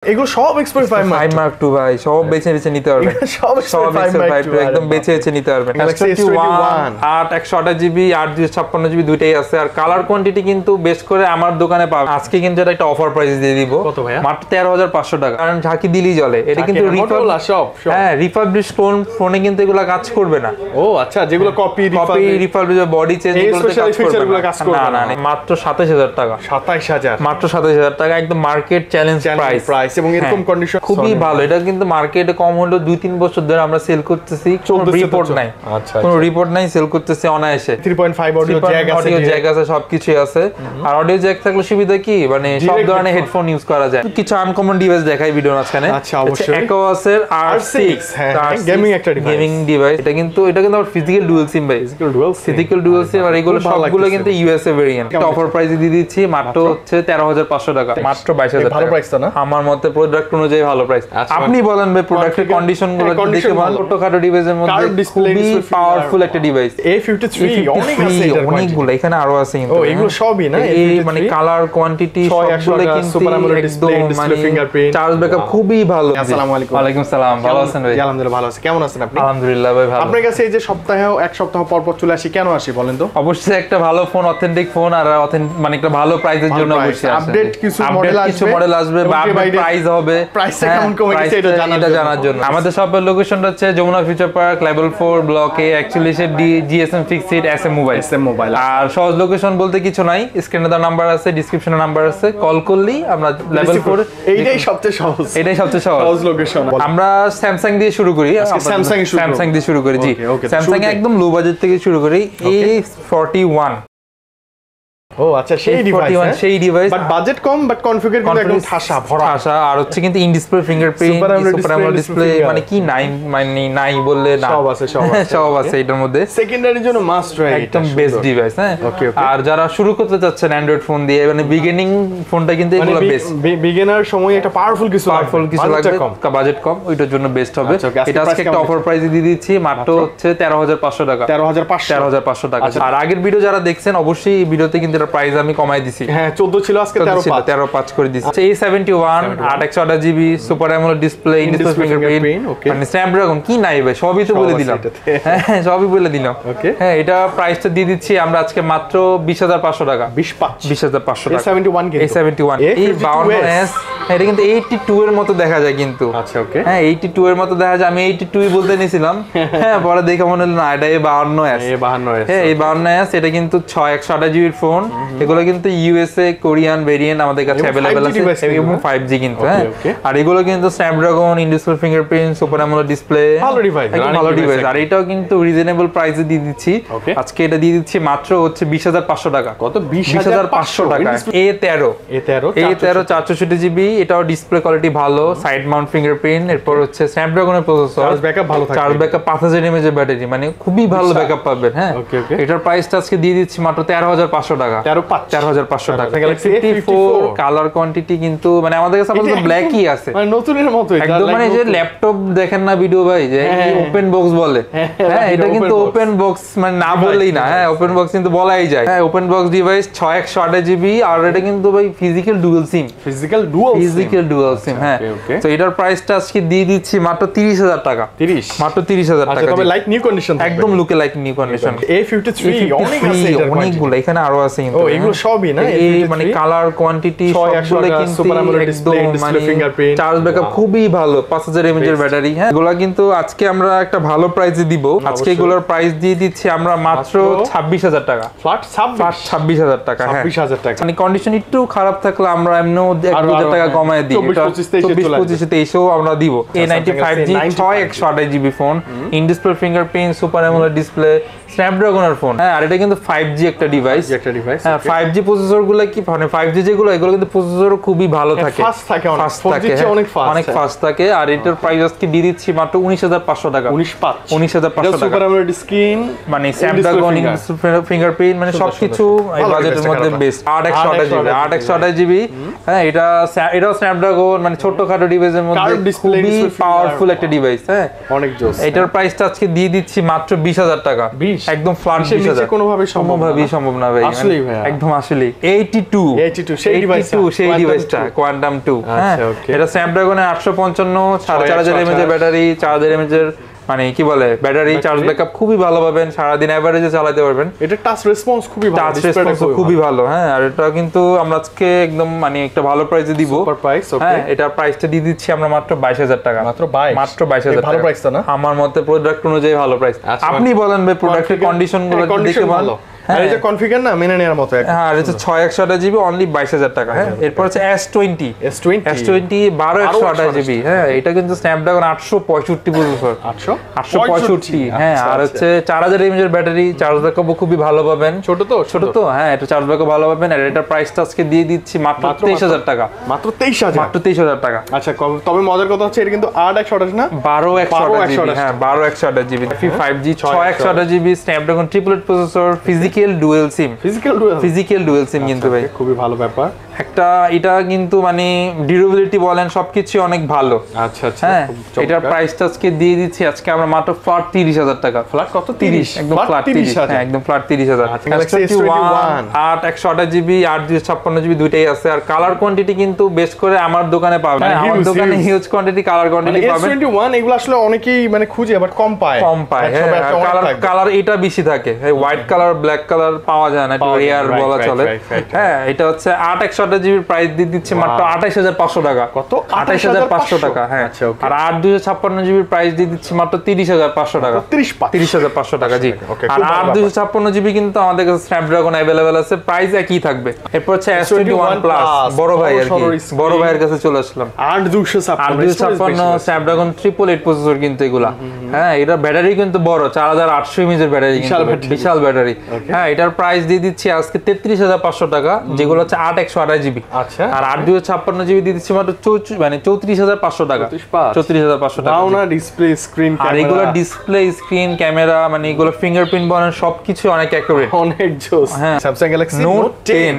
এগুলো সব export 5 Mark II ভাই, সব বেছে বেছে নিতে পারবেন। সব এক্সপোর্ট 5 একদম বেছে বেছে নিতে পারবেন। Galaxy S21 8 128 জিবি 8 256 জিবি দুইটাই আছে। আর কালার কোয়ান্টিটি কিন্তু বেশ করে আমার দোকানে পাবেন। আজকে কিন্তু এটা একটা অফার প্রাইস দিয়ে দিব। কত ভাইয়া? মাত্র 13500 টাকা। কারণ ঝাঁকি দিলেই চলে। এটা কিন্তু রিফাবলিশ ফোনে কিন্তু এগুলা কাজ করবে না। ও আচ্ছা, যেগুলো কপি রিফাবলিশ বডি চেঞ্জ এগুলো কাজ করবে না। না মাত্র 27000 টাকা। 27000 মাত্র 27000 টাকা, একদম মার্কেট চ্যালেঞ্জ প্রাইস এবং এরকম কন্ডিশন খুবই ভালো। এটা কিন্তু মার্কেটে কম হলো 2-3 বছর ধরে আমরা সেল করতেছি, কোনো রিপোর্ট নাই। আচ্ছা, কোনো রিপোর্ট নাই, সেল করতেছি অনায়াসে। 3.5 অডিও জ্যাক আছে, সবকিছুই আছে। আর অডিও জ্যাক থাকলে সুবিধা কি, মানে সব ধরনের হেডফোন ইউজ করা যায়। কিছু আনকমন ডিভাইস দেখাই ভিডিও মাঝখানে। আচ্ছা, অবশ্যই Aquos এর R6 গেমিং একটা ডিভাইস। এটা কিন্তু আবার ফিজিক্যাল ডুয়াল সিম ভাই, ফিজিক্যাল ডুয়াল সিম। আর এগুলো সবগুলো কিন্তু ইউএসএ ভেরিয়েন্ট। অফার প্রাইসে দিয়ে দিচ্ছি মাত্র হচ্ছে 13500 টাকা, মাত্র 22000 ভালো প্রাইস তো না? আমার মতে প্রোডাক্ট অনুযায়ী ভালো প্রাইস। আপনি বলেন ভাই, প্রোডাক্টের কন্ডিশন গুলো দেখে ভালো। ছোটখাটো ডিভাইসের মধ্যে খুবই পাওয়ারফুল একটা ডিভাইস। A53 অনেক আছে, অনেকগুলো এখানে আরো আছে কিন্তু। ও এগুলো সবই না, এই মানে কালার কোয়ান্টিটি সবগুলো কিন্তু super AMOLED display, fingerprint, charge backup খুবই ভালো। আসসালামু আলাইকুম। ওয়ালাইকুম সালাম, ভালো আছেন ভাই? আলহামদুলিল্লাহ ভালো আছি। কেমন আছেন আপনি? আলহামদুলিল্লাহ ভাই ভালো। আপনার কাছে এই যে এক সপ্তাহ পর পর চলে আসি, কেন আসি বলেন তো? অবশ্যই একটা ভালো ফোন, অথেন্টিক ফোন, আর মানে একটা ভালো প্রাইসের জন্য অবশ্যই আসে। আপডেট কিছু মডেল আসবে বা প্রাইস হবে, প্রাইসে কেমন কমে গেছে এটা জানার জন্য। আমাদের শপের লোকেশনটা হচ্ছে Jamuna future park level 4 block A, actually সে জিএসএম ফিক্সড এসএম মোবাইল। আর সহজ লোকেশন বলতে কিছু নাই, স্ক্রিনে দেওয়া নাম্বার আছে, ডেসক্রিপশনে নাম্বার আছে, কল করলেই আমরা লেভেল 4। এইটাই সবচেয়ে সহজ লোকেশন। আমরা স্যামসাং দিয়ে শুরু করি। স্যামসাং দিয়ে শুরু করি। জি, স্যামসাং একদম লো বাজেট থেকে শুরু করি। A41। ও আচ্ছা, সেই device but budget com, but configure কিন্তু একদম ঠাসা ভরা। আর হচ্ছে কিন্তু in display fingerprint, super AMOLED display, মানে কি নাই বললে না, সব আছে এটার মধ্যে। সেকেন্ডারির জন্য মাস্ট ট্রাই, একদম বেস্ট ডিভাইস। হ্যাঁ, আর যারা শুরু করতে যাচ্ছেন অ্যান্ড্রয়েড ফোন দিয়ে, মানে বিগিনিং ফোনটা কিন্তু এগুলো বেস্ট। বিগিনার সময় একটা পাওয়ারফুল কিছু লাগবে, বাজেট কম, ওইটার জন্য বেস্ট হবে। এটা আজকে একটা অফার প্রাইসে দিয়ে দিচ্ছি মাত্র হচ্ছে 13500 টাকা। 13500 টাকা। আর আগের ভিডিও যারা দেখছেন অবশ্যই এই ভিডিওতে কিন্তু প্রাইস আমি কমাই দিছি। হ্যাঁ, 14 ছিল, আজকে 13.5 করে দিছি। A71 8 GB super AMOLED display, in display fingerprint, মানে স্ন্যাপড্রাগন কি নাই ভাই, সবই তো বলে দিলাম। হ্যাঁ, সবই বলে দিলাম। হ্যাঁ, এটা প্রাইসটা দিয়ে দিচ্ছি আমরা আজকে মাত্র 20500 টাকা। 20500 টাকা। A71 এই 52s, এটা কিন্তু 82 এর মতো দেখা যায় কিন্তু। আচ্ছা, ওকে। হ্যাঁ, 82 এর মতো দেখা যায়। আমি 82 বলতে নিছিলাম। হ্যাঁ, পরে দেখে মনে হলো না, এটা A52s। হ্যাঁ, A52s এটা কিন্তু 128 জিবির ফোন। এগুলো কিন্তু ইউএসএ কোরিয়ান ভেরিয়েন্ট আমাদের কাছে अवेलेबल আছে এবং 5G কিন্তু। হ্যাঁ, আর এগুলো কিন্তু Snapdragon, in display fingerprint, super AMOLED display, ভালো ডিভাইস। আর এটাও কিন্তু রিজনেবল প্রাইসে দিয়ে দিচ্ছি আজকে। এটা দিয়ে দিচ্ছি মাত্র হচ্ছে 20500 টাকা। কত? 20500 টাকা। A13 464 জিবি, এটাও ডিসপ্লে কোয়ালিটি ভালো, সাইড মাউন্ট ফিঙ্গারপ্রিন্ট। এরপর হচ্ছে স্ন্যাপড্রাগনের প্রসেসর, চার্জ ব্যাকআপ ভালো থাকে, চার্জ ব্যাকআপ 5000 mAh এর ব্যাটারি, মানে খুবই ভালো ব্যাকআপ পাবেন। হ্যাঁ, এটার প্রাইসটা আজকে দিয়ে দিচ্ছি মাত্র 13500 টাকা। 13500 টাকা। 54 কালার কোয়ান্টিটি কিন্তু, মানে আমাদের কাছে আপাতত ব্ল্যাকই আছে, মানে নতুনের মতো একদম। মানে যে ল্যাপটপ দেখেন না ভিডিও ভাই, যে ওপেন বক্স বলে, হ্যাঁ এটা কিন্তু ওপেন বক্স, মানে না বললেই না। হ্যাঁ, ওপেন বক্স কিন্তু বলাই যায়। হ্যাঁ, ওপেন বক্স ডিভাইস 128 জিবি। আর এটা কিন্তু ভাই ফিজিক্যাল ডুয়াল সিম। হ্যাঁ, তো এটার প্রাইসটা আজকে দিয়ে দিচ্ছি মাত্র 30000 টাকা। মাত্র 30000 টাকা। তবে লাইক নিউ কন্ডিশন, একদম লুকে লাইক নিউ কন্ডিশন। A53 অনেক আছে, অনেকগুলো এখানে আরো আছে কিন্তু। ও এগুলো সবই না, এই মানে কালার কোয়ান্টিটি সবগুলো কিন্তু super AMOLED display, fingerprint, charge backup খুবই ভালো, 5000 mAh এর ব্যাটারি। হ্যাঁ, এগুলা কিন্তু আজকে আমরা একটা ভালো প্রাইসে দিব। আজকে এগুলোর প্রাইস দিয়ে দিচ্ছি আমরা মাত্র 26000 টাকা। ফ্ল্যাট 26000 টাকা। হ্যাঁ, 26000 টাকা। মানে কন্ডিশন একটু খারাপ থাকলে আমরা এমনিও 1000 টাকা কমায় দিই। 24-25-23 আমরা দিব। A95G 128 GB phone, in display fingerprint, super AMOLED display, স্ন্যাপড্রাগনের ফোন। হ্যাঁ, আর এটা কিন্তু 5G একটা ডিভাইস। হ্যাঁ, 5G প্রসেসর গুলো কি, মানে 5G যেগুলো এগুলো কিন্তু প্রসেসর খুবই ভালো থাকে, ফাস্ট থাকে, অনেক ফাস্ট থাকে। আর এটার প্রাইস আজকে দিয়ে দিচ্ছি মাত্র 19500 টাকা। 19500 টাকা। সুপার অ্যামোলেড স্ক্রিন, মানে স্ন্যাপড্রাগন, ইন ডিসপ্লে ফিঙ্গারপ্রিন্ট, মানে সবকিছু এই বাজেটের মধ্যে বেস্ট। 8 128 জিবি। হ্যাঁ, এটা এটাও স্ন্যাপড্রাগন, মানে ছোটখাটো ডিভাইসের মধ্যে খুবই পাওয়ারফুল একটা ডিভাইস। হ্যাঁ অনেক জোস। এটার প্রাইসটা আজকে দিয়ে দিচ্ছি মাত্র 20000 টাকা, একদম ফ্ল্যাট 20000। কোনোভাবেই সম্ভব না ভাই, আসলেই ভাই, একদম আসলেই। 82 সেই ডিভাইসটা কোয়ান্টাম 2। হ্যাঁ এটা স্ন্যাপড্রাগনের 855 4500 mAh ব্যাটারি, 4000 mAh মানে কি বলে ব্যাটারি, চার্জ ব্যাকআপ খুবই ভালো পাবেন, সারাদিন এভারেজে চালাতে পারবেন। এটা টাচ রেসপন্স খুবই ভালো, টাচ রেসপন্স খুবই ভালো। হ্যাঁ আর এটা কিন্তু আমরা আজকে একদম মানে একটা ভালো প্রাইসে দিব, সুপার প্রাইস। হ্যাঁ এটা প্রাইসটা দিয়ে দিচ্ছি আমরা মাত্র 22000 টাকা, মাত্র 22000 ভালো প্রাইস তো না? আমার মতে প্রোডাক্ট অনুযায়ী ভালো প্রাইস। আপনি বলেন ভাই প্রোডাক্টের কন্ডিশনগুলো দেখে ভালো। আর এই যে কনফিগার না মেনে নেওয়ার মতো একটা। হ্যাঁ এটা 6128 জিবি অনলি 22000 টাকা। হ্যাঁ এরপর হচ্ছে S20 12128 জিবি। হ্যাঁ এটা কিন্তু স্ন্যাপড্রাগন 865 প্রসেসর, 865। হ্যাঁ আর হচ্ছে 4000 mAh এর ব্যাটারি, চার্জ ব্যাকআপ খুবই ভালো পাবেন। ছোট তো হ্যাঁ এটা চার্জ ব্যাকআপ ভালো পাবেন। আর এটা প্রাইসটা আজকে দিয়ে দিচ্ছি মাত্র 23000 টাকা, মাত্র 23000 টাকা। আচ্ছা তবে মজার কথা হচ্ছে এটা কিন্তু 8128 না, 12128 জিবি। হ্যাঁ 12128 GB 5G 6128 GB Snapdragon triplet processor, physical dual SIM কিন্তু ভাই খুবই ভালো ব্যাপার একটা। এটা কিন্তু মানে ডিউরেবিলিটি বলেন সবকিছু অনেক ভালো। আচ্ছা হ্যাঁ এটার প্রাইসটা আজকে দিয়ে দিচ্ছি আজকে আমরা মাত্র ফ্ল্যাট 30000 টাকা। ফ্ল্যাট কত? 30, একদম ফ্ল্যাট 30। হ্যাঁ একদম ফ্ল্যাট 30000। S21 128 জিবি 8256 জিবি দুইটাই আছে। আর কালার কোয়ান্টিটি কিন্তু বেশ করে আমার দোকানে পাবেন, আমার দোকানে হিউজ কোয়ান্টিটি কালার কোয়ান্টিটি পাবেন। S21 এগুলো আসলে অনেকেই মানে খুঁজে বাট কম পায়। কালার এটা বেশি থাকে, হোয়াইট কালার ব্ল্যাক কালার পাওয়া যায় না, একটু রেয়ার বলা চলে। হ্যাঁ এটা হচ্ছে 8128 জিবির প্রাইস দিয়ে দিচ্ছে মাত্র 28500 টাকা। কত? 28500 টাকা। হ্যাঁ আর 8256 জিবির প্রাইস দিয়ে দিচ্ছে মাত্র 30500 টাকা, 30500 টাকা। জি আর 8256 জিবি কিন্তু আমাদের কাছে স্ন্যাপড্রাগন अवेलेबल আছে, প্রাইস একই থাকবে। এরপর হচ্ছে S21 প্লাস বড় ভাই আর কি, বড় ভাইয়ের কাছে চলে আসলাম। 8256 স্ন্যাপড্রাগন 888 প্রসেসর কিন্তু এগুলা। হ্যাঁ এটা ব্যাটারি কিন্তু বড়, 4800 mAh এর ব্যাটারি, বিশাল ব্যাটারি। হ্যাঁ এটার প্রাইস দিয়ে দিচ্ছি আজকে 33500 টাকা, যেগুলো হচ্ছে 8128 জিবি। আচ্ছা আর 8256 জিবি দিয়ে দিচ্ছি মাত্র 34500 টাকা, 34500 টাকা। না ডিসপ্লে স্ক্রিন ক্যামেরা, আর এগুলো ডিসপ্লে স্ক্রিন ক্যামেরা মানে এগুলো ফিঙ্গারপ্রিন্ট বলেন সবকিছু অনেক অ্যাকুরেট, অনেক জোস। হ্যাঁ Samsung Galaxy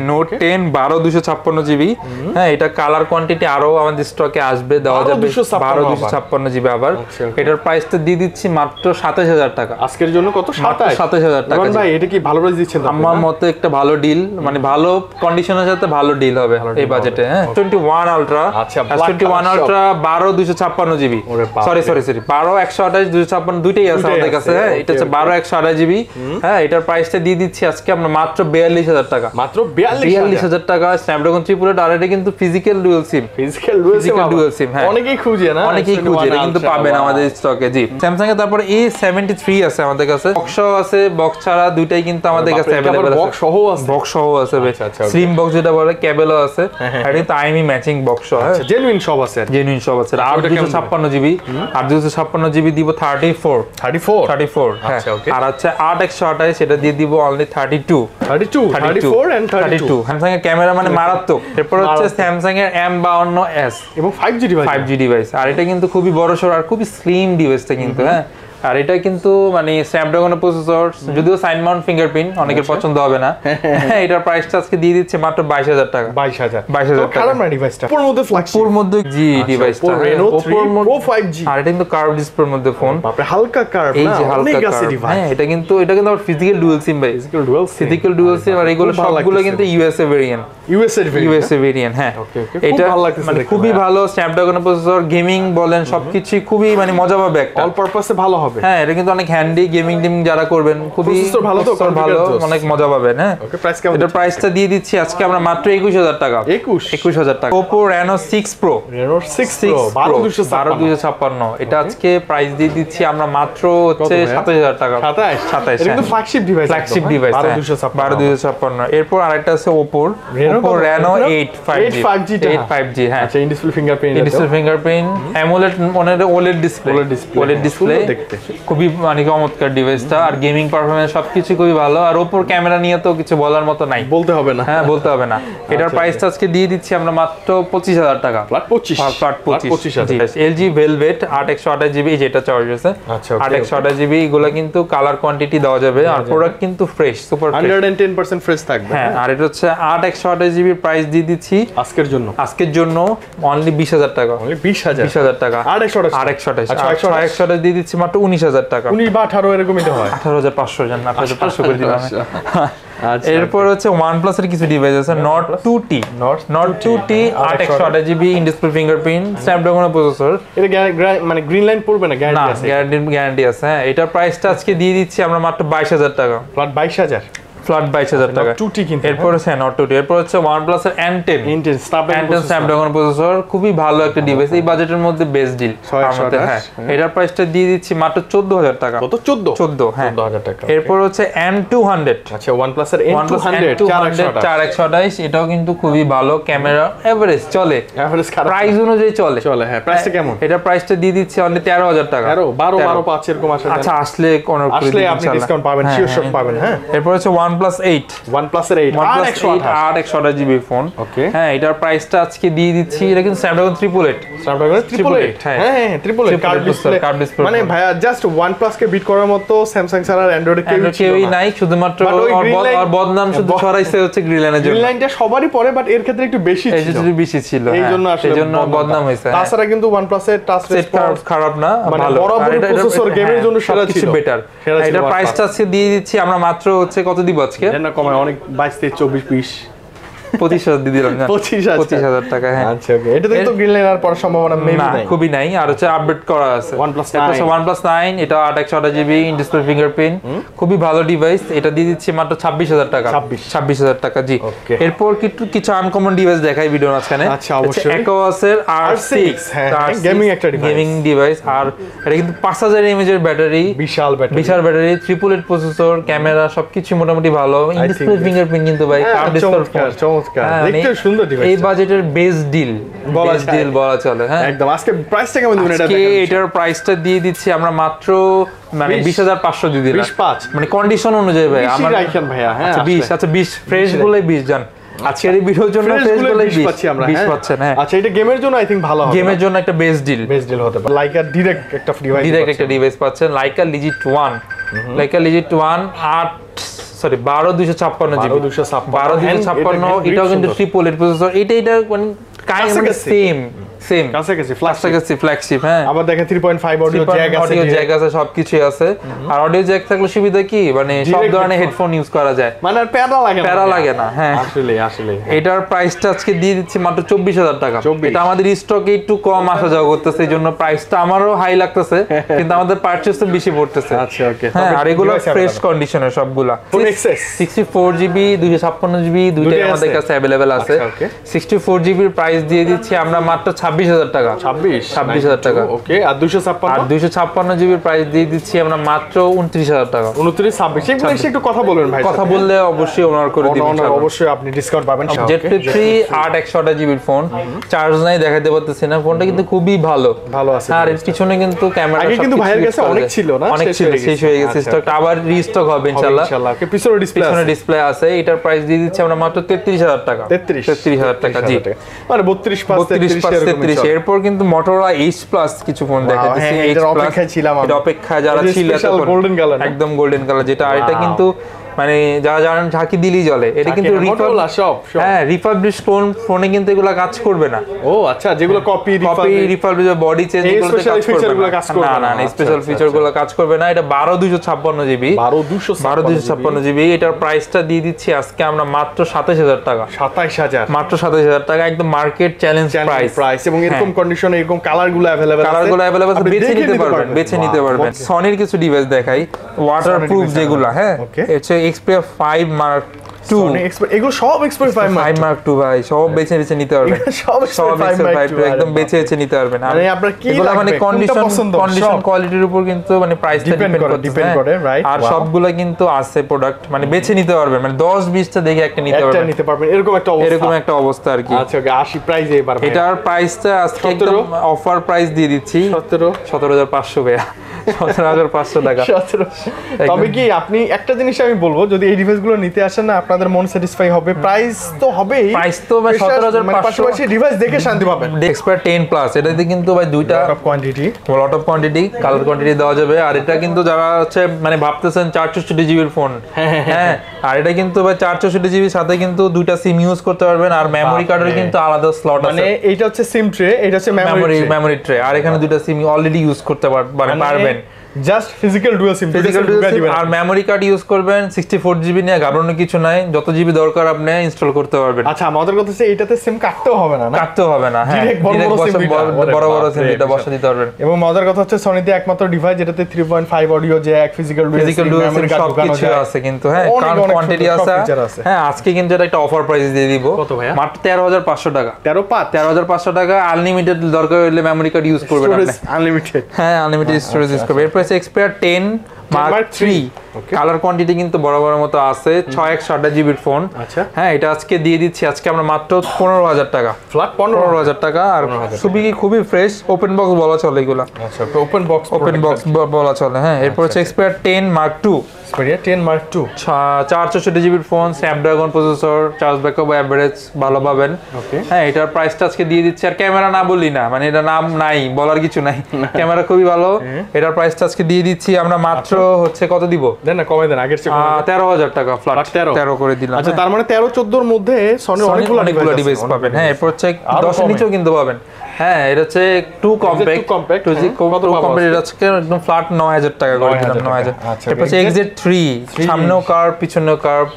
Note 10 12256 জিবি। হ্যাঁ এটা কালার কোয়ান্টিটি আরো আমাদের স্টকে আসবে, দেওয়া যাবে 12256 জিবি। আবার এটার প্রাইসটা দিয়ে দিচ্ছি মাত্র 27000 টাকা আজকের জন্য। কত? 27000 টাকা। ভাই এটা কি ভালো প্রাইস দিচ্ছেন? আমার মতে একটা ভালো ডিল, মানে ভালো কন্ডিশনের সাথে ভালো ডিল হবে এই বাজেটে। হ্যাঁ 21 আলট্রা, আচ্ছা 21 আলট্রা 12256 জিবি, সরি 12128 256 দুইটাই আছে আমাদের কাছে। হ্যাঁ এটা হচ্ছে 12128 জিবি। হ্যাঁ এটার প্রাইসটা দিয়ে দিচ্ছি আজকে আমরা মাত্র 42000 টাকা, মাত্র 42000 টাকা। স্ন্যাপড্রাগন ট্রিপলেট, আর এটা কিন্তু ফিজিক্যাল ডুয়াল সিম, ডুয়াল সিম। হ্যাঁ অনেকেই খুঁজে না, অনেকেই খুঁজে, এটা কিন্তু পাবেন আমাদের স্টকে। জি স্যামসাং এর তারপর A73 আছে আমাদের কাছে, বক্স আছে, বক্স ছাড়া দুইটাই কিন্তু আমাদের কাছে अवेलेबल আছে। বক্স সহ আছে ভাই, স্লিম বক্স যেটা বলে, কেবলও আছে। আর এটা আইএমই ম্যাচিং বক্স। হ্যাঁ জেনুইন সব আছে, জেনুইন সব আছে। আর 256 জিবি, আর 256 জিবি দিব 34। হ্যাঁ আর হচ্ছে 8128 সেটা দিয়ে দিব অনলি 32 এন্ড 32। স্যামসাং এর ক্যামেরা মানে মারাত্মক। এরপর হচ্ছে স্যামসাং এর M52s এবং 5G ডিভাইস। আর এটা কিন্তু খুবই বড় সড় আর খুবই স্লিম ডিভাইসটা কিন্তু। হ্যাঁ আর এটা কিন্তু মানে স্ন্যাপড্রাগনের প্রসেসর, যদিও সাইন মাউন্ট ফিঙ্গারপ্রিন্ট অনেকের পছন্দ হবে না। এটার প্রাইসটা আজকে দিয়ে দিচ্ছে মাত্র 22000 টাকা, 22000 টাকা। কারণ ডিভাইসটা পুরো মধ্যে ফ্ল্যাগশিপ, পুরো মধ্যে জি ডিভাইসটা Reno 3 Pro 5G। আর এটা কিন্তু কার্ভ ডিসপ্লের মধ্যে ফোন, বাপরে হালকা কার্ভ, এই যে হালকা কার্ভ। হ্যাঁ এটা কিন্তু আবার ফিজিক্যাল ডুয়াল সিম ভাই, ফিজিক্যাল ডুয়াল সিম। আর এগুলো সবগুলো কিন্তু ইউএসএ ভেরিয়েন্ট, ইউএসএ ভেরিয়েন্ট। হ্যাঁ এটা মানে খুবই ভালো স্ন্যাপড্রাগনের প্রসেসর, গেমিং বলেন সবকিছু খুবই মানে মজা পাবে, একটা অল পারপাসে ভালো হবে। হ্যাঁ এটা কিন্তু অনেক হ্যান্ডি, গেমিং যারা করবেন খুবই ভালো, তো ভালো অনেক মজা পাবেন। হ্যাঁ এটার প্রাইসটা দিয়ে দিচ্ছি আজকে আমরা মাত্র 21000 টাকা, 21000 টাকা। Oppo Reno 6 Pro 12256, এটা আজকে প্রাইস দিয়ে দিচ্ছি আমরা মাত্র হচ্ছে 27000 টাকা, 27। এটা কিন্তু ফ্ল্যাগশিপ ডিভাইস, 12256। এরপর আরেকটা আছে Oppo Reno 8 5G। হ্যাঁ in display fingerprint, AMOLED OLED display খুবই মানে চমৎকার ডিভাইসটা, আর গেমিং পারফরম্যান্স সবকিছু খুবই ভালো। আর ওপর ক্যামেরা নিয়ে তো কিছু বলার মতো নাই, বলতে হবে না। হ্যাঁ বলতে হবে না। এটার প্রাইসটা আজকে দিয়ে দিচ্ছি আমরা মাত্র 25,000 টাকা, ফ্ল্যাট 25। LG ভেলভেট 8/128GB, যেটা চার্জ আছে 8/128GB, এগুলো কিন্তু কালার কোয়ান্টিটি দেওয়া যাবে, আর প্রোডাক্ট কিন্তু ফ্রেশ, সুপার 110% ফ্রেশ থাকবে। হ্যাঁ, আর এটা হচ্ছে 8/128GB প্রাইস দিয়ে দিচ্ছি আজকের জন্য অনলি 20,000 টাকা, অনলি 20,000 টাকা। 8/128 দিয়ে দিচ্ছি মাত্র 19,000 টাকা, 19 বা 18 এরকমই তো হয়, 18,500 জান, 18,500 করে দিলাম। এরপর হচ্ছে OnePlus এর কিছু ডিভাইস আছে, Nord 2T 8/128GB in display fingerprint, Snapdragon processor. এটা মানে গ্রিন লাইন পড়বে না, গ্যারান্টি আছে? গ্যারান্টি আছে। হ্যাঁ, এটার প্রাইসটা আজকে দিয়ে দিচ্ছি আমরা মাত্র 22,000 টাকা, ফ্ল্যাট 22,000, ফ্ল্যাট 22,000 টাকা। 2T কিন্তু। এরপর হচ্ছে Nord 2T, এরপর হচ্ছে OnePlus এর N10 স্ন্যাপড্রাগন প্রসেসর, খুবই ভালো একটা ডিভাইস, এই বাজেটের মধ্যে বেস্ট ডিল। হ্যাঁ, এটার প্রাইসটা দিয়ে দিচ্ছি মাত্র 14,000 টাকা, কত? 14, হ্যাঁ 14,000 টাকা। এরপর হচ্ছে N200, আচ্ছা OnePlus এর N200 4/128, এটাও কিন্তু খুবই ভালো, ক্যামেরা এভারেজ চলে, এভারেজ খারাপ, প্রাইস অনুযায়ী চলে। হ্যাঁ, প্রাইসটা কেমন? এটা প্রাইসটা দিয়ে দিচ্ছি অনলি 13,000 টাকা, 12 5 এরকম আসে। আচ্ছা, আসলে আপনি ডিসকাউন্ট পাবেন, শিওর পাবেন। হ্যাঁ, এরপর হচ্ছে OnePlus 8 8/128GB ফোন। হ্যাঁ, এটার প্রাইসটা আজকে দিয়ে দিচ্ছি, এটা কিন্তু স্ন্যাপড্রাগন 888, হ্যাঁ 888 কার্ভ ডিসপ্লে। মানে ভাইয়া জাস্ট OnePlus কে বিট করার মতো স্যামসাং ছাড়া আর অ্যান্ড্রয়েডে কেউই নাই, শুধুমাত্র আর বদনাম শুধু ছড়াইছে হচ্ছে গ্রিন লাইনের জন্য। গ্রিন লাইনটা সবারই পরে, বাট এর ক্ষেত্রে একটু বেশি ছিল, এইজন্য আসলে বদনাম হয়েছে। তাছাড়া কিন্তু OnePlus এর টাচ রেসপন্স খারাপ না, ভালো, বরাবর প্রসেসর গেমের জন্য সেরা ছিল, বেটার। এটা প্রাইসটা আজকে দিয়ে দিচ্ছি আমরা মাত্র হচ্ছে কত দিব আজকে? না কমায় অনেক, 22 23 24 20 25,000 দিয়ে দিলাম, 25,000 টাকা। হ্যাঁ, আচ্ছা ওকে, এটা তো গ্রিন লাইন আর পড়ার সম্ভাবনা নাই, খুবই নাই। আর হচ্ছে আপডেট করা আছে OnePlus 9, এটা 8/128GB ইন ডিসপ্লে ফিঙ্গারপ্রিন্ট, খুবই ভালো ডিভাইস, এটা দিয়ে দিচ্ছি মাত্র 26,000 টাকা, 26,000 টাকা। জি, এরপর কিছু আনকমন ডিভাইস দেখাই ভিডিওর মাঝখানে। আচ্ছা, অবশ্যই Aquos এর R6 গেমিং একটা ডিভাইস, আর এটা কিন্তু 5000 mAh এর ব্যাটারি, বিশাল ব্যাটারি, 888 প্রসেসর, ক্যামেরা সবকিছু মোটামুটি ভালো, ইন ডিসপ্লে ফিঙ্গারপ্রিন্ট কিন্তু ভাই কার্ভ ডিসপ্লে। দেখতে সুন্দর ডিভাইস, এই বাজেটের বেস্ট ডিল বলা চলে। হ্যাঁ, একদম। আজকে প্রাইসটা কেমন দিবেন? এটার প্রাইসটা দিয়ে দিচ্ছি আমরা মাত্র মানে 20,500 দিয়ে দিলাম, 25 মানে কন্ডিশন অনুযায়ী ভাই আমার রাখেন ভাইয়া। হ্যাঁ, 20 ফ্রেশ গুলো 20 জান। আজকের এই ভিডিওর জন্য ফ্রেশ গুলো 20 পাচ্ছি আমরা, 20 পাচ্ছেন। হ্যাঁ, আচ্ছা, এটা গেমের জন্য আই থিং ভালো হবে, গেমের জন্য একটা বেস্ট ডিল হতে পারে। লাইকা ডিরেক্ট একটা ডিভাইস পাচ্ছেন, লাইকা লিজিট 1 12/256GB, এটাও কিন্তু 888 প্রসেসর। এটা মানে সেম কাছাকাছি ফ্ল্যাগশিপ। হ্যাঁ, আবার দেখেন 3.5 অডিও জ্যাক আছে, সবকিছু আছে। আর অডিও জ্যাক থাকলে সুবিধা কি, মানে সব ধরনের হেডফোন ইউজ করা যায়, মানে আর প্যারা লাগে না। হ্যাঁ, আসলে এটার প্রাইসটা আজকে দিয়ে দিচ্ছি মাত্র 24,000 টাকা। এটা আমাদের স্টকে একটু কম আসা যাওয়া করতেছে, এই জন্য প্রাইসটা আমারও হাই লাগতেছে, কিন্তু আমাদের পারচেজ তো বেশি পড়তেছে। আচ্ছা, ওকে। হ্যাঁ, আর এগুলো ফ্রেশ কন্ডিশনের সবগুলা। 64GB 256GB দুইটাই আমাদের কাছে अवेलेबल আছে। 64GB এর প্রাইস দিয়ে দিচ্ছি আমরা মাত্র 26,000 টাকা, 26,000 টাকা। ওকে, আর 256GB এর প্রাইস দিয়ে দিচ্ছি আমরা মাত্র 29,000 টাকা। 29 26 এগুলো এসে একটু কথা বলবেন ভাই, কথা বললে অবশ্যই অনার করে দিবেন, অবশ্যই আপনি ডিসকাউন্ট পাবেন। Z Flip 3 8/128GB এর ফোন, চার্জ নাই দেখাতে পারতেছি না, ফোনটা কিন্তু খুবই ভালো আছে। আর এর পিছনে কিন্তু ক্যামেরা আগে কিন্তু ভাইয়ের কাছে অনেক ছিল না, শেষ হয়ে গেছে, স্টকটা আবার রিস্টক হবে ইনশাআল্লাহ। ওকে, পিছনে ডিসপ্লে আছে, এটার প্রাইস দিয়ে দিচ্ছি আমরা মাত্র 33,000 টাকা, 33,000 টাকা। জি, মানে 32 এরপর কিন্তু Motorola H Plus কিছু ফোন দেখাচ্ছি, এটার অপেক্ষায় ছিলাম আমি, এটা অপেক্ষায় যারা ছিল, গোল্ডেন কালার, একদম গোল্ডেন কালার যেটা। আর এটা কিন্তু মানে যারা জানেন ঝাঁকি দিলেই জ্বলে, এটা কিন্তু রিফাবলিশ ফোনে কিন্তু এগুলা কাজ করবে না। ও আচ্ছা, যেগুলো কপি রিফাবলিশ বডি চেঞ্জ এগুলো কাজ করবে না, না স্পেশাল ফিচারগুলো কাজ করবে না। এটা 12/256GB, 12/256GB। এটার প্রাইসটা দিয়ে দিচ্ছি আজকে আমরা মাত্র 27,000 টাকা, 27,000, মাত্র 27,000 টাকা, একদম মার্কেট চ্যালেঞ্জ প্রাইস। এবং এরকম কন্ডিশনে এরকম কালারগুলো अवेलेबल আছে, বেছে নিতে পারবেন। সনির কিছু ডিভাইস দেখাই, ওয়াটারপ্রুফ যেগুলো। হ্যাঁ, এটা Xperia 5 Mark II, এগুলো সব Xperia 5 Mark II ভাই, সব বেছে নিতে পারবেন, সব Xperia 5 একদম বেছে নিতে পারবেন। মানে আপনার কি এগুলো মানে কন্ডিশন কোয়ালিটির উপর কিন্তু মানে প্রাইসটা ডিপেন্ড করে, রাইট? আর সবগুলো কিন্তু আছে প্রোডাক্ট, মানে বেছে নিতে পারবেন, মানে 10-20টা দেখে একটা নিতে পারবেন, এরকম একটা অবস্থা আর কি। আচ্ছা, ওকে, 80 প্রাইসে এবার এটার প্রাইসটা আজকে একদম অফার প্রাইস দিয়ে দিচ্ছি 17,500 ভাইয়া, 17,500 টাকা। তবে কি আপনি একটা জিনিস আমি বলবো, যদি এই ডিভাইসগুলো নিতে আসেন না, আপনাদের মন স্যাটিসফাই হবে, প্রাইস তো হবেই, প্রাইস তো ভাই 17,500, পাশাপাশি ডিভাইস দেখে শান্তি পাবেন। এক্সপায়ার 10 প্লাস, এটাতে কিন্তু ভাই দুইটা lot of quantity colour quantity দেওয়া যাবে। আর এটা কিন্তু যারা হচ্ছে মানে ভাবতেছেন 464 জিবির ফোন, হ্যাঁ, আর এটা কিন্তু ভাই 464 জিবির সাথে কিন্তু দুইটা সিম ইউজ করতে পারবেন, আর মেমরি কার্ডের কিন্তু আলাদা স্লট আছে। মানে এইটা হচ্ছে সিম ট্রে, এটা হচ্ছে মেমরি ট্রে, আর এখানে দুইটা সিম অলরেডি ইউজ করতে পারবেন। জাস্ট ফিজিক্যাল ডুয়াল সিম, আর মেমরি কার্ড ইউজ করবেন 64 জিবি নিয়ে ঘাবড়ানোর কিছু নাই, যত জিবি দরকার আপনি ইনস্টল করতে পারবেন। আচ্ছা, আমাদের কথা হচ্ছে এটাতে সিম কাটতেও হবে না, কাটতেও হবে না, হ্যাঁ, বড় বড় সিম এটা বসা দিতে পারবেন। এবং মজার কথা হচ্ছে সনিতে একমাত্র ডিভাইস যেটাতে 3.5 অডিও জ্যাক, ফিজিক্যাল ডুয়াল সিম সবকিছু আছে কিন্তু, হ্যাঁ, কারণ কোয়ান্টিটি আছে। হ্যাঁ, আজকে কিন্তু এটা একটা অফার প্রাইস দিয়ে দিব। কত ভাই? মাত্র 13,500 টাকা। 13,500 টাকা। আনলিমিটেড দরকার হলে মেমরি কার্ড ইউজ করবেন আপনি, আনলিমিটেড, হ্যাঁ, আনলিমিটেড স্টোরেজ ইউজ করবেন। এরপর এক্সপায়ার 10 Mark 3 কালার কোয়ান্টিটি কিন্তু বড় বড় মতো আছে, 628 জিবির ফোন। আচ্ছা, হ্যাঁ, এটা আজকে দিয়ে দিচ্ছি আজকে আমরা মাত্র 15,000 টাকা, ফ্ল্যাট 15,000 টাকা। আর খুবই ফ্রেশ, ওপেন বক্স বলা চলে এগুলা। আচ্ছা, ওপেন বক্স বলা চলে, হ্যাঁ। এরপর হচ্ছে এক্সপায়ার 10 Mark 2, 464 জিবির ফোন, Snapdragon processor, charge backup average ভালো পাবেন। হ্যাঁ, এটার প্রাইসটা আজকে দিয়ে দিচ্ছি। আর ক্যামেরা না বললি না, মানে এটা নাম নাই, বলার কিছু নাই, ক্যামেরা খুবই ভালো। এটার প্রাইসটা আজকে দিয়ে দিচ্ছি আমরা মাত্র হচ্ছে কত দিব, দেন না, কমাই দেন, আগের চেয়ে 13,000 টাকা, ফ্ল্যাট 13 করে দিলাম। আচ্ছা, তার মানে 13-14 এর মধ্যে সনি অনেকগুলো ডিভাইস পাবেন। হ্যাঁ, এরপর হচ্ছে 10 এর নিচেও কিন্তু পাবেন। হ্যাঁ, এটা হচ্ছে টু কম্প্যাক্ট, এটা হচ্ছে একদম ফ্ল্যাট 9,000 টাকা করে দিলাম, 9,000। এরপর হচ্ছে XZ3, সামনেও কার্ভ পিছনেও কার্ভ,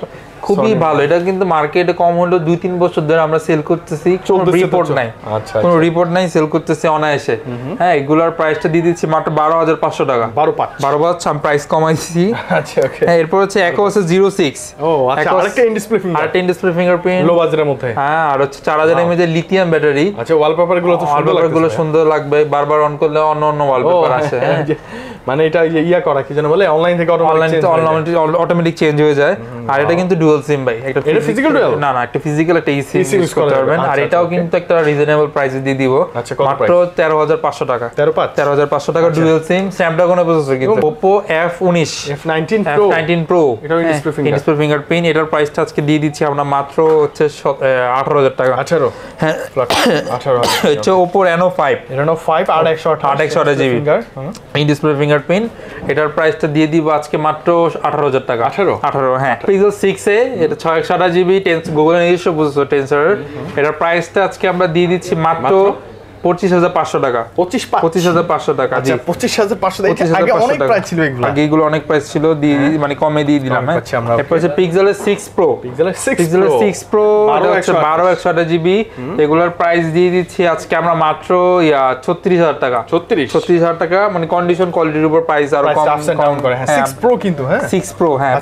খুবই ভালো। এটা কিন্তু মার্কেটে কম হলো 2-3 বছর ধরে আমরা সেল করতেছি, কোনো রিপোর্ট নাই, কোনো রিপোর্ট নাই, সেল করতেছি অনায়াসে। হ্যাঁ, এগুলার প্রাইসটা দিয়ে দিচ্ছি মাত্র 12,500 টাকা, 12,500 আমি প্রাইস কমাইছি। আচ্ছা, ওকে। হ্যাঁ, এরপর হচ্ছে ECOS 06, ও আচ্ছা, আরেকটা ইন ডিসপ্লে ফিঙ্গারপ্রিন্ট, লো বাজেটের মধ্যে। হ্যাঁ, আর হচ্ছে 4000 mAh এর লিথিয়াম ব্যাটারি। আচ্ছা, ওয়ালপেপার গুলো তো সুন্দর লাগবে, বারবার অন করলে অন্য ওয়ালপেপার আসে। মানে এটা ইয়া করা কি জানো বলে, অনলাইন থেকে অটোমেটিক চেঞ্জ হয়ে যায়। আর এটা কিন্তু ডুয়াল সিম ভাই, এটা ফিজিক্যাল ডুয়াল না, একটা ফিজিক্যাল একটা ইসি ইউজ করতে পারবেন। আর এটাও কিন্তু একটা রিজনেবল প্রাইসে দিয়ে দিব, মাত্র 13,500 টাকা, 13,500 টাকা ডুয়াল সিম, স্ন্যাপড্রাগন প্রসেসর কিন্তু। Oppo F19 Pro, এটা ডিসপ্লে ফিঙ্গারপ্রিন্ট, এটার প্রাইসটা আজকে দিয়ে দিচ্ছি আমরা মাত্র হচ্ছে 18,000 টাকা। 18, হ্যাঁ, 18 হচ্ছে Oppo Reno 5 আর 128 জিবি ইন ডিসপ্লে ফিঙ্গারপ্রিন্ট, এটার প্রাইসটা দিয়ে দিব আজকে মাত্র 18,000 টাকা। 18, হ্যাঁ। Pixel 6a, এটা 628 জিবি গুগল নিজস্ব প্রসেসর টেনসর, এটার প্রাইসটা আজকে আমরা দিয়ে দিচ্ছি মাত্র 25,500 টাকা, 25,500 টাকা। জি, 25,500 টাকা। আগে অনেক প্রাইস ছিল এগুলো, আগে এগুলো অনেক প্রাইস ছিল, মানে কমে দিয়ে দিলাম। এরপর হচ্ছে Pixel 6 Pro, এটা হচ্ছে 12/128 জিবি, এগুলোর প্রাইস দিয়ে দিচ্ছি আজকে আমরা মাত্র 36,000 টাকা, 36,000 টাকা, মানে কন্ডিশন কোয়ালিটির উপর প্রাইস আরো কম করে। হ্যাঁ, 6 Pro কিন্তু, হ্যাঁ, 6 Pro, হ্যাঁ।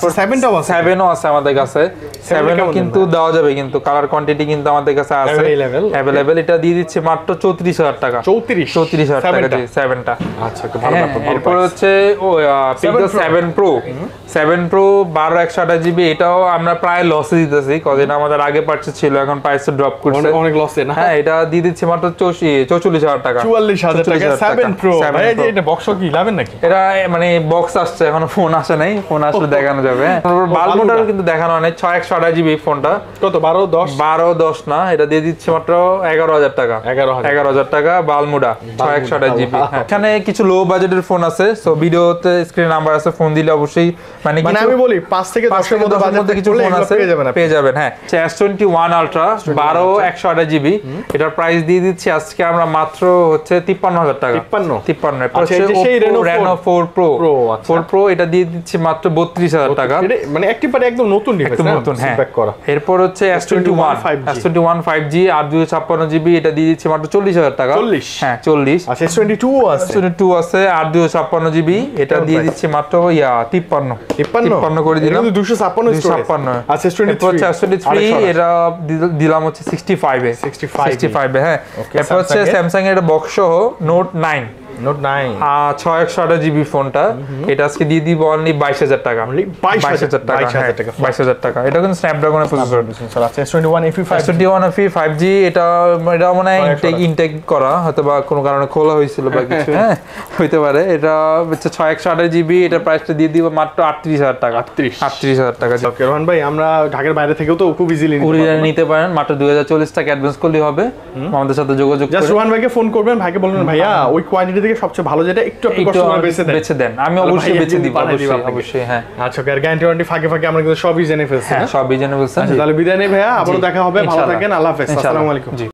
7ও আছে আমাদের কাছে, 7ও কিন্তু দেওয়া যাবে, কিন্তু কালার কোয়ান্টিটি কিন্তু আমাদের কাছে আছে अवेलेबल। এটা দিয়ে দিচ্ছে মাত্র 34,000 টাকা, 34,000 টাকা দিয়ে 7টা। আচ্ছা, ভালো ব্যাপার। এরপর হচ্ছে Pixel 7 Pro 12/128 জিবি, এটাও আমরা প্রায় লসে দিতেছি, কদিন আমাদের আগে পারচেজ ছিল, এখন প্রাইস ড্রপ করছে, অনেক লসে না। হ্যাঁ, এটা দিয়ে দিচ্ছি মাত্র 44,000 টাকা, 44,000 টাকা 7 Pro। ভাই, এটা বক্স কি লাভেন নাকি? এটা মানে বক্স আসছে, এখনো ফোন আসে নাই, ফোন আসলে দেখানো যাবে। বালমুডারও কিন্তু দেখানো হয় নাই। 628 জিবি ফোনটা কত, 12-10 না, এটা দিয়ে দিচ্ছি মাত্র 11,000 টাকা, 11,000 টাকা বালমুডা 628 জিবি। এখানে কিছু লো বাজেটের ফোন আছে, সো ভিডিওতে স্ক্রিন নাম্বার আছে, ফোন দিলে অবশ্যই মানে আমি বলি 5 থেকে 10 এর মধ্যে বাজেটে কিছু ফোন আছে পেয়ে যাবেন। হ্যাঁ, S21 Ultra 12/128 জিবি, এটার প্রাইস দিয়ে দিচ্ছি আজকে আমরা মাত্র হচ্ছে 53,000 টাকা, 53। আচ্ছা, এই Reno 4 Pro, এটা দিয়ে দিচ্ছি মাত্র 32,000 টাকা, মানে একেবারে একদম নতুন ডিভাইস, নতুন, হ্যাঁ। এরপর হচ্ছে S21 5G 8/256 জিবি, এটা দিয়ে দিচ্ছি মাত্র 40,000 টাকা, 40, হ্যাঁ, 40। আচ্ছা, S22 আছে 8/256 জিবি, এটা দিয়ে দিচ্ছি মাত্র 53 করে দিলাম, 256। আচ্ছা, S23 এটা দিলাম হচ্ছে 65 এ, হ্যাঁ। এরপর হচ্ছে স্যামসাং এর বক্স সহ Note 9 নোট 9 6128 জিবি ফোনটা, এটা আজকে দিয়ে দিব অনলি 22000 টাকা। 22000 টাকা, 22000 টাকা। এটা কিন্তু স্ন্যাপড্রাগনের প্রসেসর। আচ্ছা S21 FE 5G, S21 FE 5G, এটা মনে হয় ইনটেক করা, হয়তো বা কোনো কারণে খোলা হয়েছিল বা কিছু, হ্যাঁ হইতে পারে। এটা হচ্ছে 6128 জিবি, এটা প্রাইসটা দিয়ে দিব মাত্র 38000 টাকা। 38000 টাকা। ওকে রোহান ভাই, আমরা ঢাকার বাইরে থেকেও তো খুব ইজিলি নিতে পারেন, মাত্র 2040 টাকা অ্যাডভান্স করলেই হবে। আমাদের সাথে যোগাযোগ জাস্ট রোহান ভাইকে ফোন করবেন, ভাইকে বলবেন ভাইয়া ওই কোয়ান্টিটি থেকে সবচেয়ে ভালো যেটা একটু আপনি কষ্ট করে বেচে দেন, আমি অবশ্যই বেচে দিব, অবশ্যই। হ্যাঁ আচ্ছা, আর গ্যারান্টি ওয়ারেন্টি ফাঁকে আমরা কিন্তু সবই জেনে ফেলছি। হ্যাঁ সবই জেনে ফেলছেন। তাহলে বিদায় নেই ভাইয়া, আবারও দেখা হবে, ভালো থাকেন, আল্লাহ হাফেজ, আসসালামু আলাইকুম।